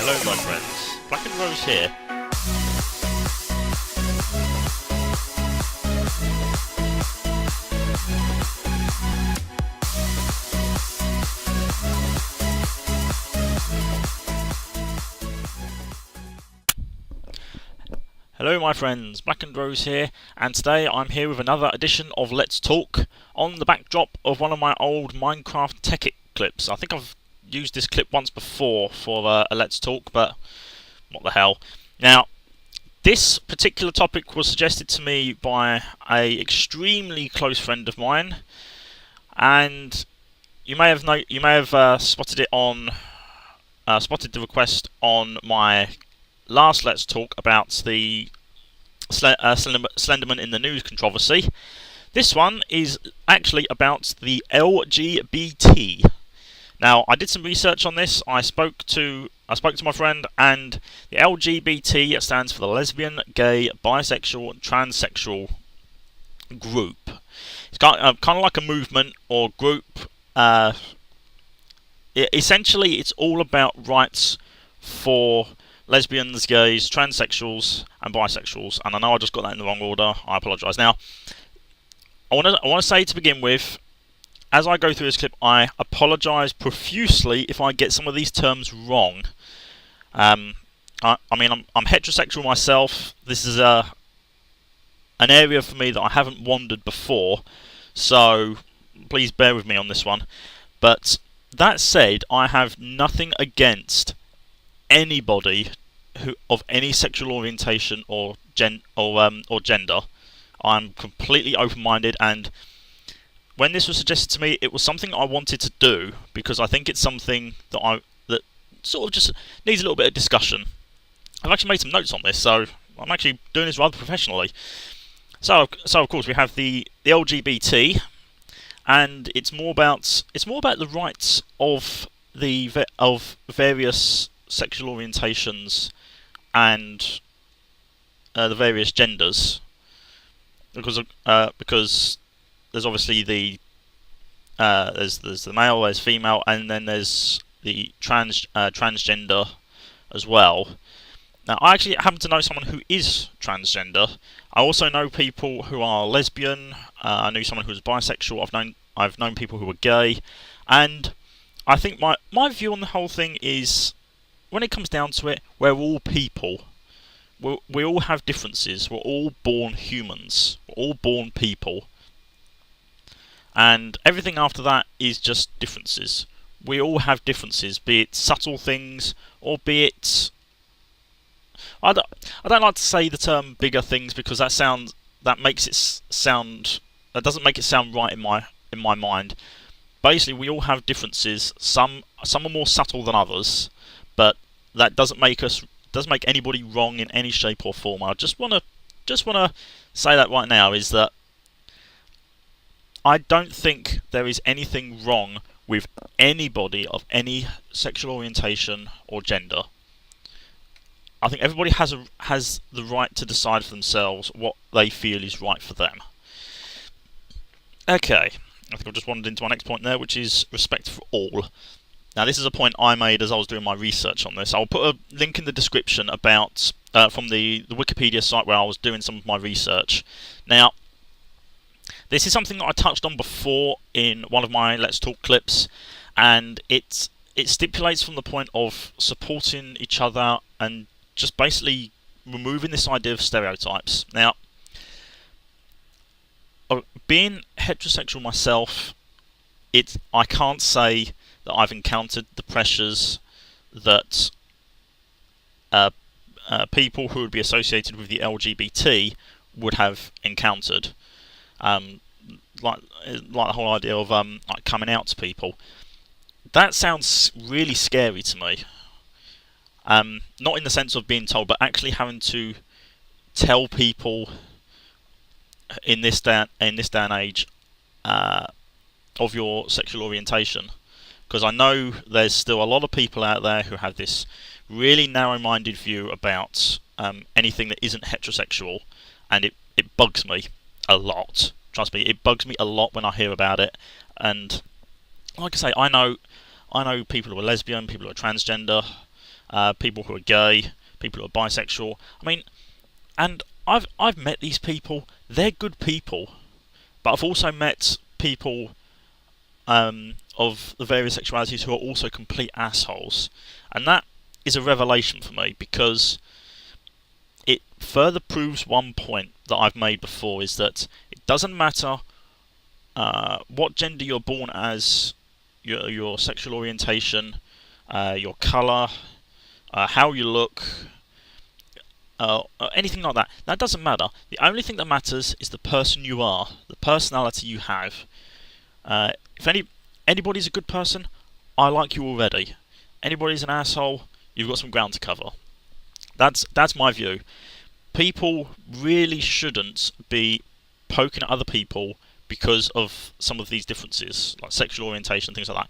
Hello my friends, Blackendrose here. Hello my friends, Blackendrose here, and today I'm here with another edition of Let's Talk on the backdrop of one of my old Minecraft Tech It clips. I think I've used this clip once before for a Let's Talk, but what the hell. Now, this particular topic was suggested to me by a extremely close friend of mine, and you may have spotted it on spotted the request on my last Let's Talk about the Slenderman in the News controversy. This one is actually about the LGBT. Now, I did some research on this. I spoke to my friend, and the LGBT stands for the lesbian, gay, bisexual, and transsexual group. It's kind of like a movement or group. Essentially, it's all about rights for lesbians, gays, transsexuals, and bisexuals. And I know I just got that in the wrong order. I apologise. Now, I want to say to begin with, as I go through this clip, I apologise profusely if I get some of these terms wrong. I mean, I'm heterosexual myself. This is an area for me that I haven't wandered before, so please bear with me on this one. But that said, I have nothing against anybody who of any sexual orientation or gender. I'm completely open-minded, and when this was suggested to me, it was something I wanted to do because I think it's something that sort of just needs a little bit of discussion. I've actually made some notes on this, so I'm actually doing this rather professionally. So of course we have the LGBT, and it's more about the rights of of various sexual orientations and the various genders, because there's obviously there's the male, there's female, and then there's the transgender as well. Now, I actually happen to know someone who is transgender. I also know people who are lesbian. I knew someone who was bisexual. I've known people who are gay, and I think my view on the whole thing is, when it comes down to it, we're all people. We all have differences. We're all born humans. We're all born people. And everything after that is just differences. We all have differences, be it subtle things, or be it... I don't like to say the term bigger things, because that doesn't make it sound right in my mind. Basically, we all have differences. Some are more subtle than others, but that doesn't make anybody wrong in any shape or form. I just wanna say that right now, is that I don't think there is anything wrong with anybody of any sexual orientation or gender. I think everybody has the right to decide for themselves what they feel is right for them. Okay, I think I've just wandered into my next point there, which is respect for all. Now, this is a point I made as I was doing my research on this. I'll put a link in the description about from the Wikipedia site where I was doing some of my research. Now, this is something that I touched on before in one of my Let's Talk clips, and it stipulates from the point of supporting each other and just basically removing this idea of stereotypes. Now, being heterosexual myself, I can't say that I've encountered the pressures that people who would be associated with the LGBT would have encountered. Like the whole idea of like coming out to people. That sounds really scary to me. Not in the sense of being told, but actually having to tell people in this day and age of your sexual orientation. Because I know there's still a lot of people out there who have this really narrow-minded view about anything that isn't heterosexual, and it bugs me a lot. Trust me, it bugs me a lot when I hear about it. And like I say, I know people who are lesbian, people who are transgender, people who are gay, people who are bisexual. I mean, and I've met these people. They're good people, but I've also met people of the various sexualities who are also complete assholes, and that is a revelation for me, because it further proves one point that I've made before, is that it doesn't matter what gender you're born as, your sexual orientation, your colour, how you look, anything like that. That doesn't matter. The only thing that matters is the person you are, the personality you have. If anybody's a good person, I like you already. Anybody's an asshole, you've got some ground to cover. That's my view. People really shouldn't be poking at other people because of some of these differences, like sexual orientation, things like that.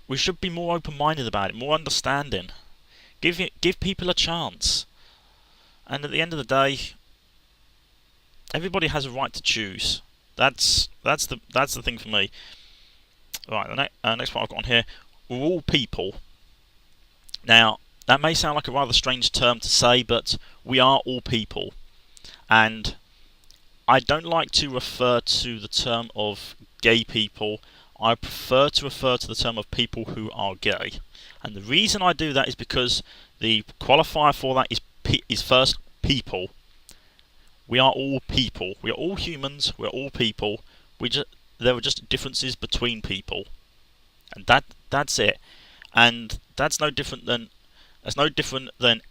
We should be more open-minded about it, more understanding. Give people a chance. And at the end of the day, everybody has a right to choose. That's the thing for me. Right, the next part I've got on here. We're all people. Now, that may sound like a rather strange term to say, but we are all people. And I don't like to refer to the term of gay people. I prefer to refer to the term of people who are gay. And the reason I do that is because the qualifier for that is first people. We are all people. We are all humans. We are all people. There are just differences between people, and that's it. And that's no different than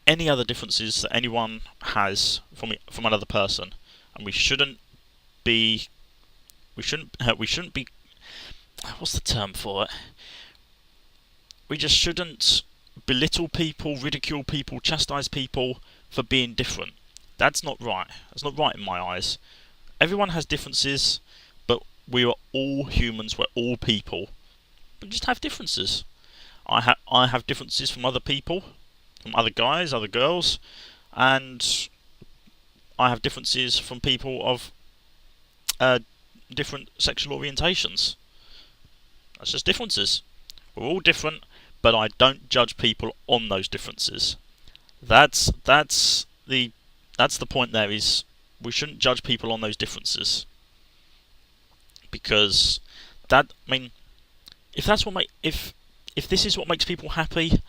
any other differences that anyone has from another person. And we shouldn't be. What's the term for it? We just shouldn't belittle people, ridicule people, chastise people for being different. That's not right. That's not right in my eyes. Everyone has differences, but we are all humans. We're all people. We just have differences. I have differences from other people, from other guys, other girls, and I have differences from people of different sexual orientations. That's just differences. We're all different, but I don't judge people on those differences. That's the point there, is we shouldn't judge people on those differences. Because if this is what makes people happy,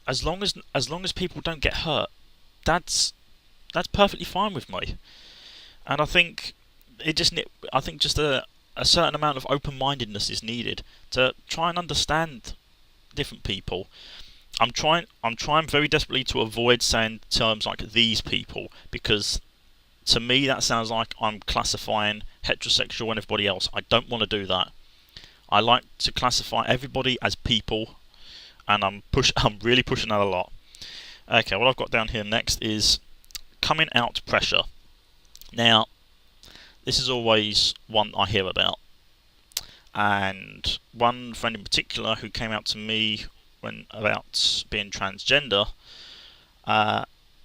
as long as people don't get hurt, that's perfectly fine with me. And I think just a certain amount of open-mindedness is needed to try and understand different people. I'm trying very desperately to avoid saying terms like these people, because to me that sounds like I'm classifying heterosexual and everybody else. I don't want to do that. I like to classify everybody as people, and I'm really pushing that a lot. Okay, what I've got down here next is coming out pressure. Now, this is always one I hear about, and one friend in particular who came out to me about being transgender.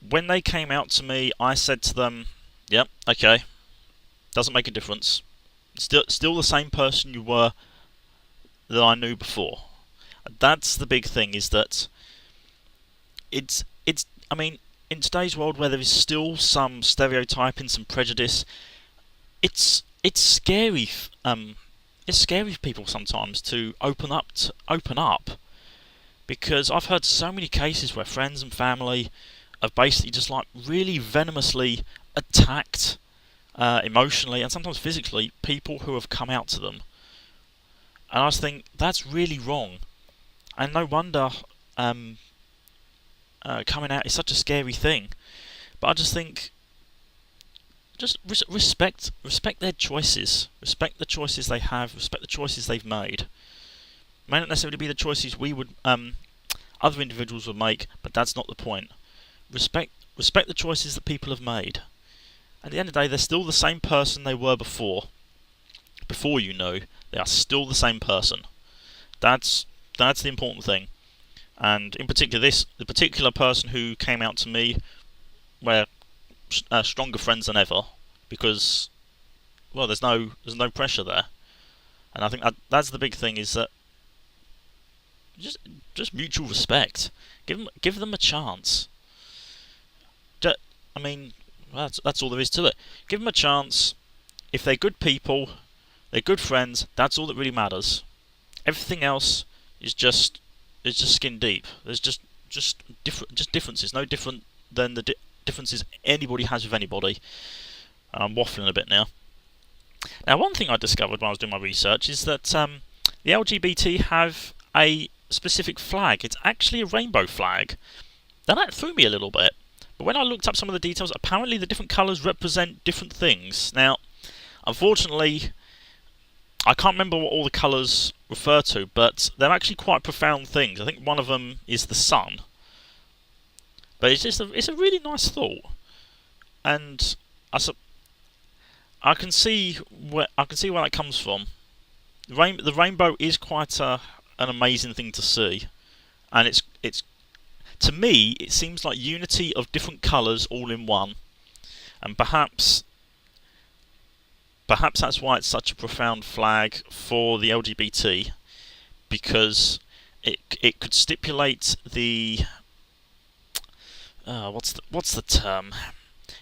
When they came out to me, I said to them, "Yep, okay, doesn't make a difference. Still the same person you were that I knew before." That's the big thing, is that it's. I mean, in today's world where there is still some stereotyping, some prejudice, it's scary. It's scary for people sometimes to open up, because I've heard so many cases where friends and family have basically just like really venomously attacked emotionally and sometimes physically people who have come out to them. And I just think that's really wrong. And no wonder coming out is such a scary thing. But I just think, just respect their choices. Respect the choices they have. Respect the choices they've made. May not necessarily be the choices we would, other individuals would make, but that's not the point. Respect the choices that people have made. At the end of the day, they're still the same person they were before. Before you know, they are still the same person. That's the important thing. And in particular, the particular person who came out to me, we're stronger friends than ever, because, well, there's no pressure there. And I think that's the big thing, is that just mutual respect. Give them a chance. I mean, that's all there is to it. Give them a chance. If they're good people, they're good friends. That's all that really matters. Everything else is just skin deep. There's just differences. No different than the differences anybody has with anybody. I'm waffling a bit now. Now, one thing I discovered when I was doing my research is that the LGBT have a specific flag. It's actually a rainbow flag. Now, that threw me a little bit. But when I looked up some of the details, apparently the different colours represent different things. Now, unfortunately, I can't remember what all the colours refer to, but they're actually quite profound things. I think one of them is the sun. But it's a really nice thought. And I can see where that comes from. The rainbow is quite an amazing thing to see, and it's to me it seems like unity of different colours all in one, and perhaps that's why it's such a profound flag for the LGBT, because it could stipulate the what's the term?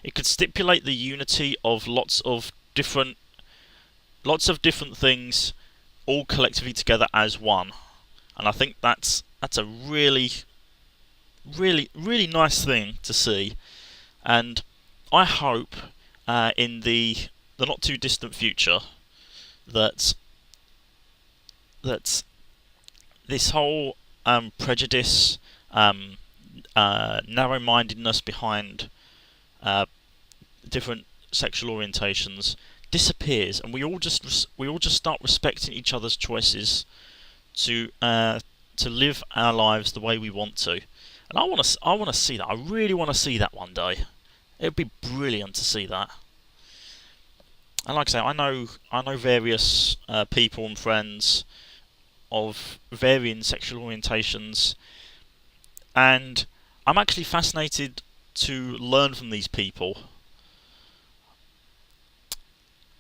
It could stipulate the unity of lots of different things all collectively together as one, and I think that's a really nice thing to see, and I hope in the not too distant future that this whole prejudice, narrow-mindedness behind different sexual orientations disappears, and we all just start respecting each other's choices to live our lives the way we want to. And I want to see that. I really want to see that one day. It would be brilliant to see that. And like I say, I know various people and friends of varying sexual orientations, and I'm actually fascinated to learn from these people.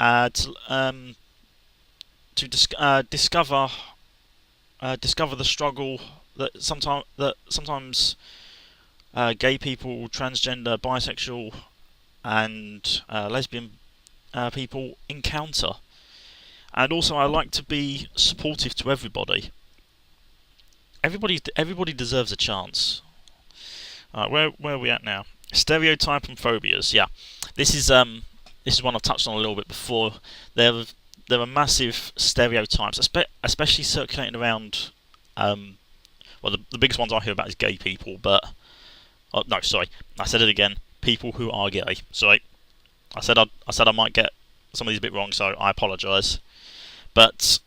To discover the struggle that sometimes gay people, transgender, bisexual, and lesbian people encounter. And also, I like to be supportive to everybody. Everybody deserves a chance. Where are we at now? Stereotype and phobias. Yeah, this is one I've touched on a little bit before. There are massive stereotypes, especially circulating around. Well, the biggest ones I hear about is gay people, but no, sorry, I said it again. People who are gay. Sorry, I said I might get some of these a bit wrong, so I apologise. But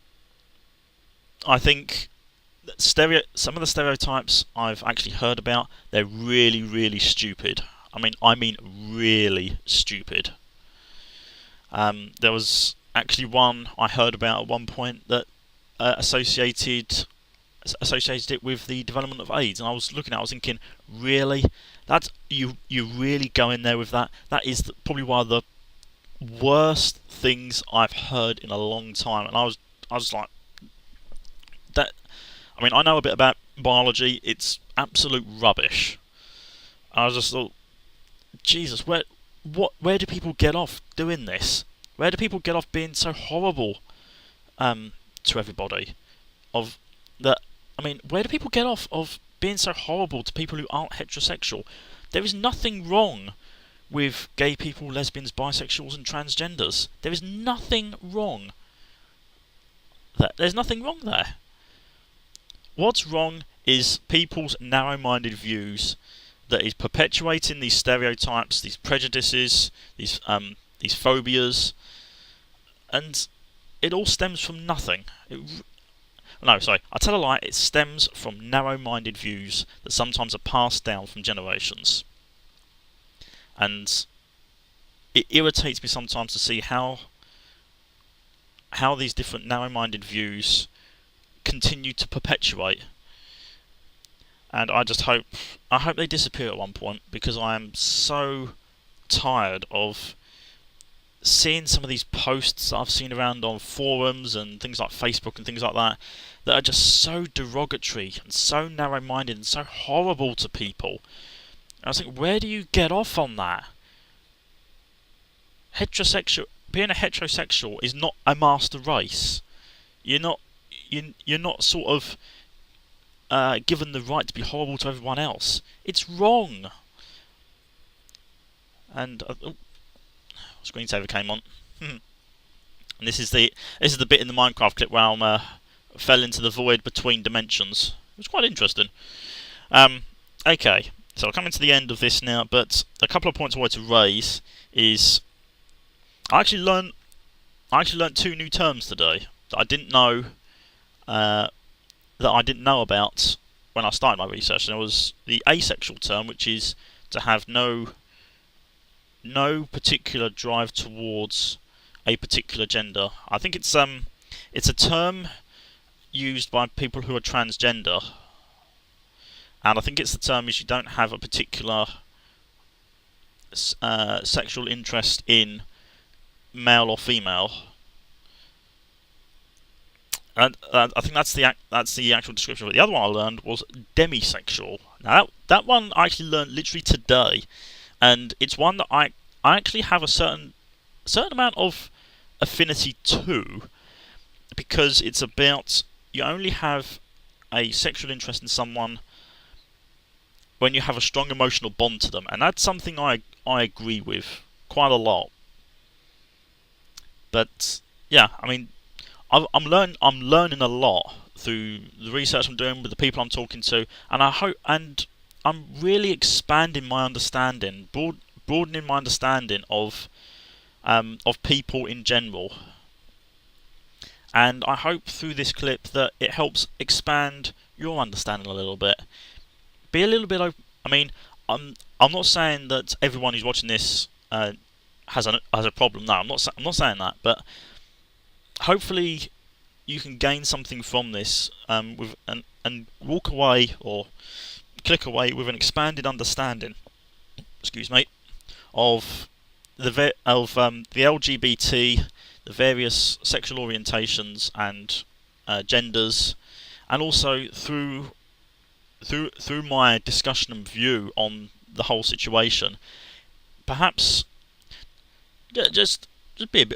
I think some of the stereotypes I've actually heard about, they're really stupid. I mean really stupid. There was actually one I heard about at one point that associated it with the development of AIDS, and I was thinking, really? That's you really go in there with that? That is probably one of the worst things I've heard in a long time, and I was like, that. I know a bit about biology. It's absolute rubbish. I was just thought, Jesus, where do people get off doing this? Where do people get off being so horrible to everybody? Where do people get off of being so horrible to people who aren't heterosexual? There is nothing wrong with gay people, lesbians, bisexuals, and transgenders. There is nothing wrong. There's nothing wrong there. What's wrong is people's narrow-minded views that is perpetuating these stereotypes, these prejudices, these phobias, and it all stems from nothing. I tell a lie. It stems from narrow-minded views that sometimes are passed down from generations, and it irritates me sometimes to see how these different narrow-minded views continue to perpetuate. And I hope they disappear at one point, because I am so tired of seeing some of these posts that I've seen around on forums and things like Facebook and things like that that are just so derogatory and so narrow-minded and so horrible to people. And I was like, where do you get off on that? Being a heterosexual is not a master race. You're not sort of given the right to be horrible to everyone else. It's wrong. And screensaver came on. And this is the bit in the Minecraft clip where I fell into the void between dimensions. It was quite interesting. Okay, so I'm coming to the end of this now, but a couple of points I wanted to raise is I actually learned two new terms today that I didn't know about when I started my research. And it was the asexual term, which is to have no particular drive towards a particular gender. I think it's a term used by people who are transgender, and I think it's the term is you don't have a particular sexual interest in male or female. And I think that's the actual description of it. The other one I learned was demisexual. Now that one I actually learned literally today, and it's one that I actually have a certain amount of affinity to, because it's about you only have a sexual interest in someone when you have a strong emotional bond to them, and that's something I agree with quite a lot. But yeah, I mean, I'm learning a lot through the research I'm doing with the people I'm talking to, and I'm really expanding my understanding, broadening my understanding of people in general. And I hope through this clip that it helps expand your understanding a little bit. Be a little bit open. I mean, I'm not saying that everyone who's watching this has a problem. No, I'm not saying that. But hopefully, you can gain something from this and walk away or click away with an expanded understanding. Excuse me, of the LGBT, the various sexual orientations and genders, and also through my discussion and view on the whole situation, perhaps just be a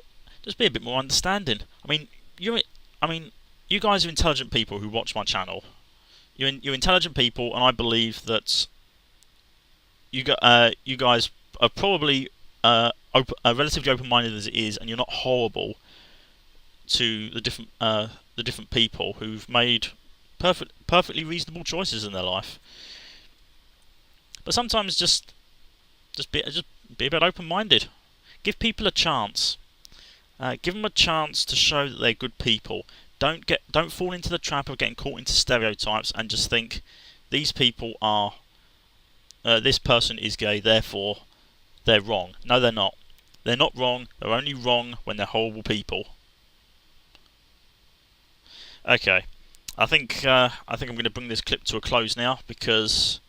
bit more understanding. I mean, you guys are intelligent people who watch my channel. You're intelligent people, and I believe that you guys are probably relatively open-minded as it is, and you're not horrible to the different people who've made perfectly reasonable choices in their life. But sometimes just be a bit open-minded. Give people a chance. Give them a chance to show that they're good people. Don't fall into the trap of getting caught into stereotypes and just think these people are this person is gay, therefore they're wrong. No, they're not. They're not wrong. They're only wrong when they're horrible people. Okay, I think I'm going to bring this clip to a close now, because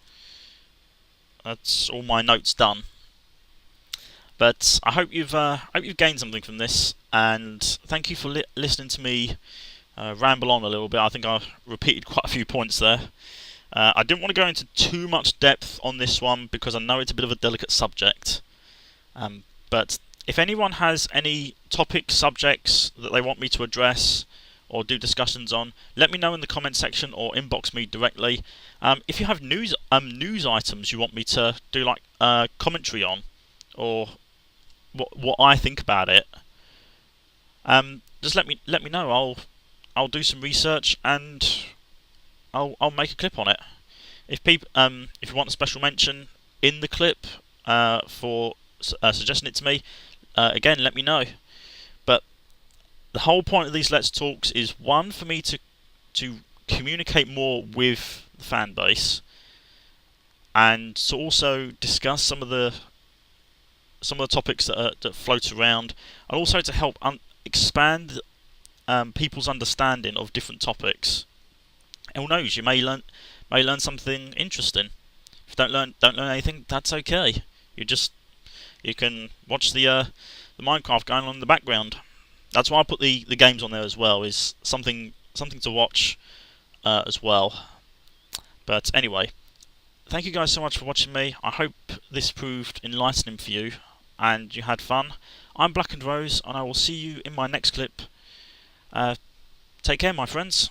that's all my notes done. But I hope you've gained something from this, and thank you for listening to me ramble on a little bit. I think I repeated quite a few points there. I didn't want to go into too much depth on this one because I know it's a bit of a delicate subject. But if anyone has any topic subjects that they want me to address or do discussions on, let me know in the comment section or inbox me directly. If you have news items you want me to do like commentary on, or what I think about it, just let me know. I'll do some research and I'll make a clip on it. If you want a special mention in the clip for suggesting it to me, again, let me know. But the whole point of these Let's Talks is, one, for me to communicate more with the fan base, and to also discuss some of the topics that float around, and also to help expand people's understanding of different topics. And who knows, you may learn something interesting. If you don't learn anything, that's okay. You can watch the Minecraft going on in the background. That's why I put the games on there as well. Is something to watch as well. But anyway, thank you guys so much for watching me. I hope this proved enlightening for you and you had fun. I'm Blackendrose, and I will see you in my next clip. Take care, my friends.